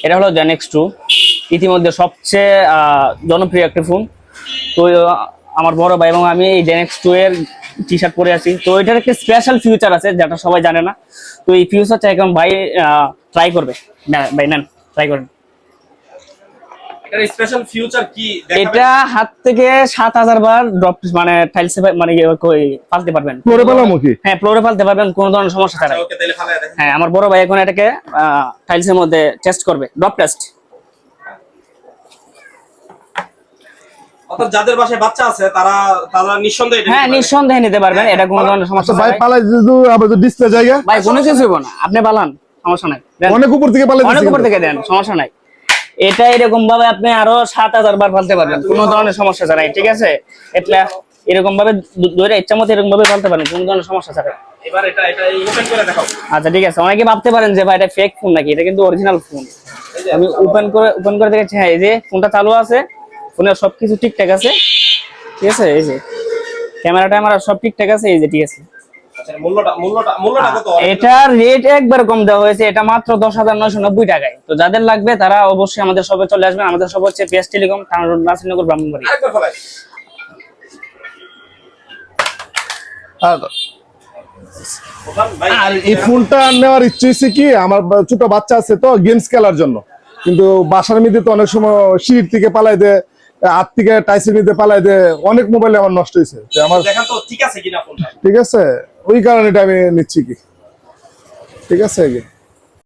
এটা হলো Gen X2, ইতিমধ্যে সবচেয়ে জনপ্রিয় একটা ফোন। তো আমার বড় ভাই এবং আমি এই Gen X2 এর টি শার্ট পরে আছি। তো এটার একটা স্পেশাল ফিউচার আছে যেটা সবাই জানে না। তো এই ফিউচারটা এখন ভাই ট্রাই করবে। ভাই নেন, ট্রাই করেন। এটার স্পেশাল ফিউচার কি দেখাবেন? এটা হাত থেকে 7000 বার ড্রপ মানে টাইলসে মানে পালতে পারবেন। ফ্লোরে পালামো কি? হ্যাঁ, ফ্লোরে পালতে পারবেন কোনো ধরনের সমস্যা ছাড়াই। ওকে তাহলে ফালায় দেখেন। হ্যাঁ, আমার বড় ভাই এখন এটাকে টাইলসের মধ্যে টেস্ট করবে, ড্রপ টেস্ট। অর্থাৎ যাদের বাসায় বাচ্চা আছে তারা তারা নিঃসন্দেহে এটা হ্যাঁ, নিতে পারবে। নিঃসন্দেহে নিতে পারবেন, এটা কোনো ধরনের সমস্যা আচ্ছা ভাই ছাড়াই। পালাই যদি আবার ডিসপ্লে জায়গা ভাই কোনো কিছু হইব না, আপনি পালান, সমস্যা নাই। দেন। অনেক উপর থেকে পালাই অনেক উপর থেকে দেন, সমস্যা নাই। এটা এরকম ভাবে আপনি আরো 7000 বার পালতে পারবেন কোনো ধরনের সমস্যা ছাড়াই, ঠিক আছে? এটা এরকম ভাবে ধরে ইচ্ছা মতো এরকম ভাবে পালতে পারেন কোনো ধরনের সমস্যা ছাড়াই। এবার এটা ওপেন করে দেখাও। আচ্ছা ঠিক আছে, অনেকে ভাবতে পারেন যে ভাই এটা ফেক ফোন নাকি, এটা কিন্তু অরিজিনাল ফোন। আমি ওপেন করে দেখেছি, হ্যাঁ এই যে ফোনটা চালু আছে, ফোনের সবকিছু ঠিকঠাক আছে, ঠিক আছে? এই যে ক্যামেরাটা আমার সব ঠিকঠাক আছে, এই যে ঠিক আছে। আচ্ছা মূল্যটা কত? এটার রেট একবার কম দেওয়া হয়েছে, এটা মাত্র 10,990 টাকায়। তো যাদের লাগবে তারা অবশ্যই আমাদের শপে চলে আসবেন। আমাদের শপ হচ্ছে PS টেলিকম, নাসিরনগর, ব্রাহ্মণবাড়ি। আরেকবার ফলাই। আর এই ফোনটা নেওয়ার ইচ্ছে হচ্ছে কি, আমার ছোট বাচ্চা আছে তো গেমস খেলার জন্য, কিন্তু বাসার মধ্যে তো অনেক সময় সিঁড়ির থেকে পালাই দেয়, হাত থেকে টাইসের মধ্যে পালাই দেয়, অনেক মোবাইল আমার নষ্ট হয়েছে। আমার দেখেন তো ঠিক আছে কিনা ফোনটা। ঠিক আছে, ওই কারণে এটা আমি নিচ্ছি কি। ঠিক আছে।